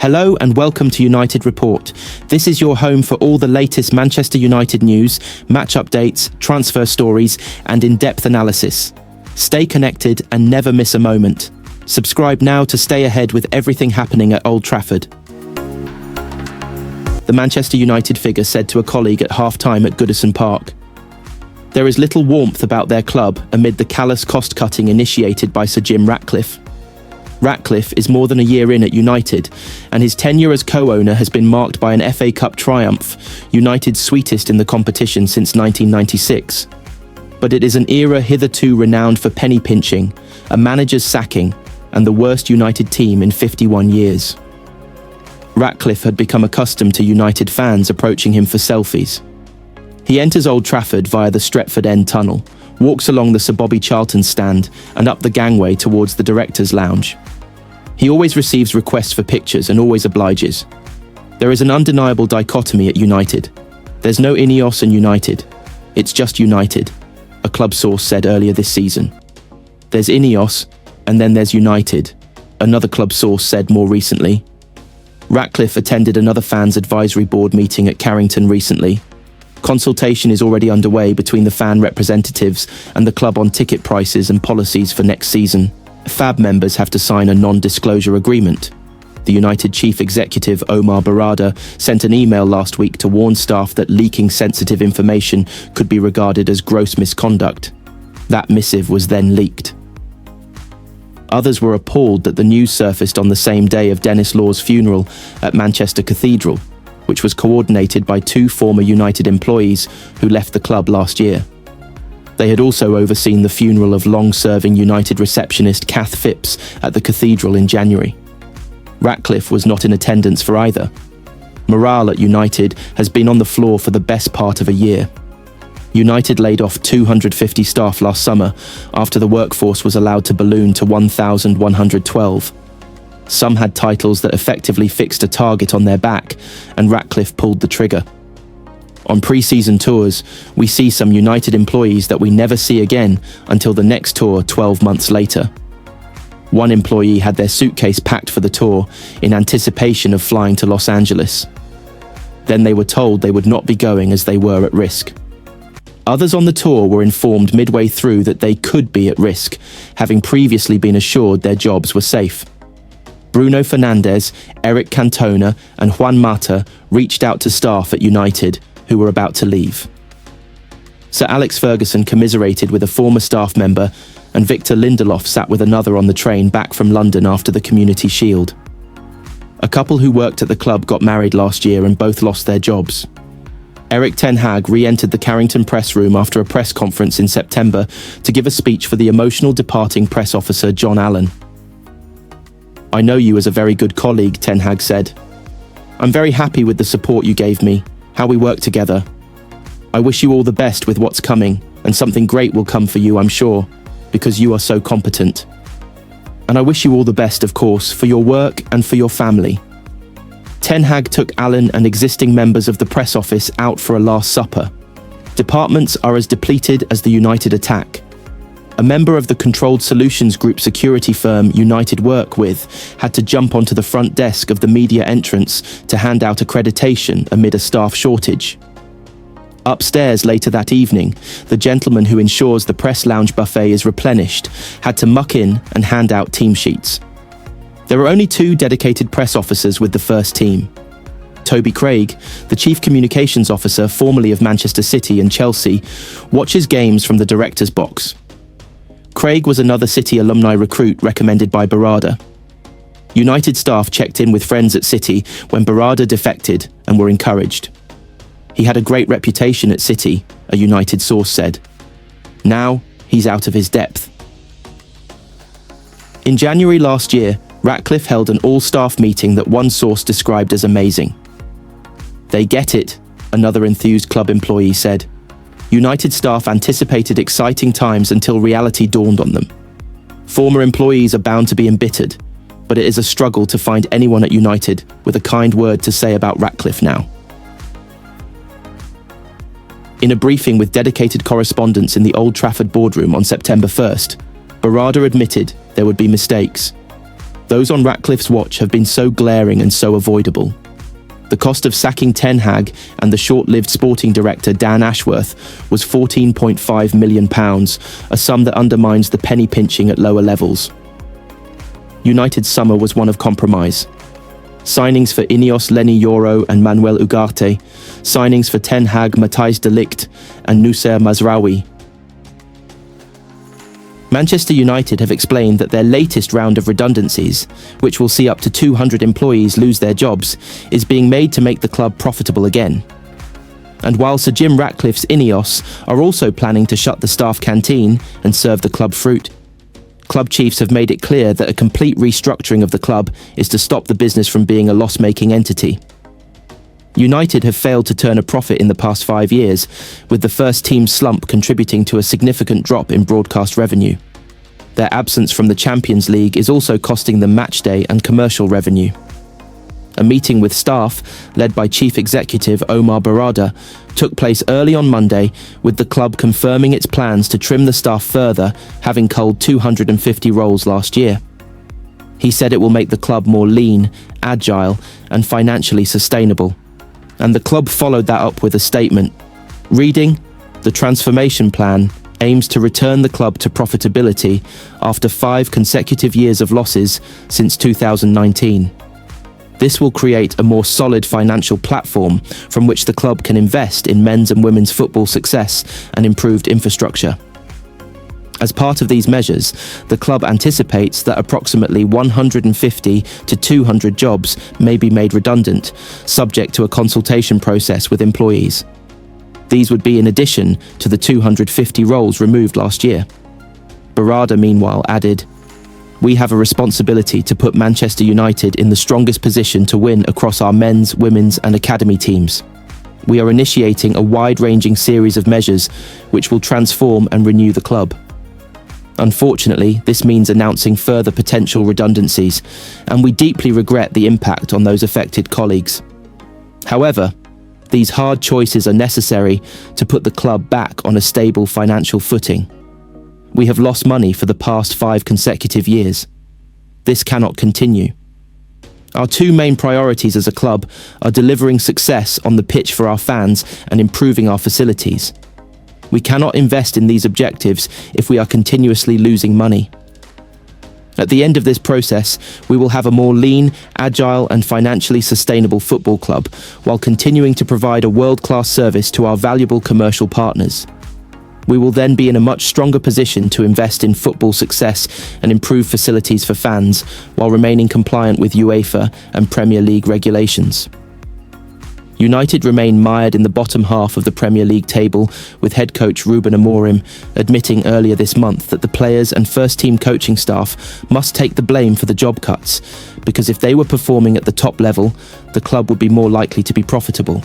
Hello and welcome to United Report. This is your home for all the latest Manchester United news, match updates, transfer stories, and in-depth analysis. Stay connected and never miss a moment. Subscribe now to stay ahead with everything happening at Old Trafford. The Manchester United figure said to a colleague at half-time at Goodison Park, "There is little warmth about their club amid the callous cost-cutting initiated by Sir Jim Ratcliffe. Ratcliffe is more than a year in at United, and his tenure as co-owner has been marked by an FA Cup triumph, United's sweetest in the competition since 1996. But it is an era hitherto renowned for penny pinching, a manager's sacking, and the worst United team in 51 years. Ratcliffe had become accustomed to United fans approaching him for selfies. He enters Old Trafford via the Stretford End tunnel, walks along the Sir Bobby Charlton stand and up the gangway towards the director's lounge. He always receives requests for pictures and always obliges. There is an undeniable dichotomy at United. There's no Ineos and United. It's just United, a club source said earlier this season. There's Ineos, and then there's United, another club source said more recently. Ratcliffe attended another fans' advisory board meeting at Carrington recently. Consultation is already underway between the fan representatives and the club on ticket prices and policies for next season. FAB members have to sign a non-disclosure agreement. The United chief executive Omar Barada sent an email last week to warn staff that leaking sensitive information could be regarded as gross misconduct. That missive was then leaked. Others were appalled that the news surfaced on the same day of Denis Law's funeral at Manchester Cathedral, which was coordinated by two former United employees who left the club last year. They had also overseen the funeral of long-serving United receptionist Kath Phipps at the Cathedral in January. Ratcliffe was not in attendance for either. Morale at United has been on the floor for the best part of a year. United laid off 250 staff last summer after the workforce was allowed to balloon to 1,112. Some had titles that effectively fixed a target on their back, and Ratcliffe pulled the trigger. On pre-season tours, we see some United employees that we never see again until the next tour 12 months later. One employee had their suitcase packed for the tour in anticipation of flying to Los Angeles. Then they were told they would not be going as they were at risk. Others on the tour were informed midway through that they could be at risk, having previously been assured their jobs were safe. Bruno Fernandes, Eric Cantona and Juan Mata reached out to staff at United who were about to leave. Sir Alex Ferguson commiserated with a former staff member, and Victor Lindelof sat with another on the train back from London after the Community Shield. A couple who worked at the club got married last year and both lost their jobs. Erik Ten Hag re-entered the Carrington press room after a press conference in September to give a speech for the emotional departing press officer John Allen. "I know you as a very good colleague," Ten Hag said. "I'm very happy with the support you gave me, how we work together. I wish you all the best with what's coming, and something great will come for you, I'm sure, because you are so competent. And I wish you all the best, of course, for your work and for your family." Ten Hag took Allen and existing members of the press office out for a last supper. Departments are as depleted as the United attack. A member of the Controlled Solutions Group security firm United work with had to jump onto the front desk of the media entrance to hand out accreditation amid a staff shortage. Upstairs later that evening, the gentleman who ensures the press lounge buffet is replenished had to muck in and hand out team sheets. There are only two dedicated press officers with the first team. Toby Craig, the chief communications officer formerly of Manchester City and Chelsea, watches games from the director's box. Craig was another City alumni recruit recommended by Barada. United staff checked in with friends at City when Barada defected and were encouraged. He had a great reputation at City, a United source said. Now, he's out of his depth. In January last year, Ratcliffe held an all-staff meeting that one source described as amazing. "They get it," another enthused club employee said. United staff anticipated exciting times until reality dawned on them. Former employees are bound to be embittered, but it is a struggle to find anyone at United with a kind word to say about Ratcliffe now. In a briefing with dedicated correspondents in the Old Trafford boardroom on September 1st, Barada admitted there would be mistakes. Those on Ratcliffe's watch have been so glaring and so avoidable. The cost of sacking Ten Hag and the short-lived sporting director Dan Ashworth was £14.5 million, a sum that undermines the penny pinching at lower levels. United's summer was one of compromise. Signings for Ineos Lenny Yoro and Manuel Ugarte, signings for Ten Hag Matthijs de Ligt and Noussair Mazraoui. Manchester United have explained that their latest round of redundancies, which will see up to 200 employees lose their jobs, is being made to make the club profitable again. And while Sir Jim Ratcliffe's Ineos are also planning to shut the staff canteen and serve the club fruit, club chiefs have made it clear that a complete restructuring of the club is to stop the business from being a loss-making entity. United have failed to turn a profit in the past 5 years, with the first team slump contributing to a significant drop in broadcast revenue. Their absence from the Champions League is also costing them matchday and commercial revenue. A meeting with staff, led by Chief Executive Omar Barada, took place early on Monday, with the club confirming its plans to trim the staff further, having culled 250 roles last year. He said it will make the club more lean, agile, and financially sustainable. And the club followed that up with a statement, reading, "The transformation plan aims to return the club to profitability after 5 consecutive years of losses since 2019. This will create a more solid financial platform from which the club can invest in men's and women's football success and improved infrastructure." As part of these measures, the club anticipates that approximately 150 to 200 jobs may be made redundant, subject to a consultation process with employees. These would be in addition to the 250 roles removed last year. Barada, meanwhile, added, "We have a responsibility to put Manchester United in the strongest position to win across our men's, women's and academy teams. We are initiating a wide-ranging series of measures which will transform and renew the club. Unfortunately, this means announcing further potential redundancies, and we deeply regret the impact on those affected colleagues. However, these hard choices are necessary to put the club back on a stable financial footing. We have lost money for the past 5 consecutive years. This cannot continue. Our 2 main priorities as a club are delivering success on the pitch for our fans and improving our facilities. We cannot invest in these objectives if we are continuously losing money. At the end of this process, we will have a more lean, agile and financially sustainable football club, while continuing to provide a world-class service to our valuable commercial partners. We will then be in a much stronger position to invest in football success and improve facilities for fans, while remaining compliant with UEFA and Premier League regulations." United remain mired in the bottom half of the Premier League table, with head coach Ruben Amorim admitting earlier this month that the players and first-team coaching staff must take the blame for the job cuts, because if they were performing at the top level, the club would be more likely to be profitable.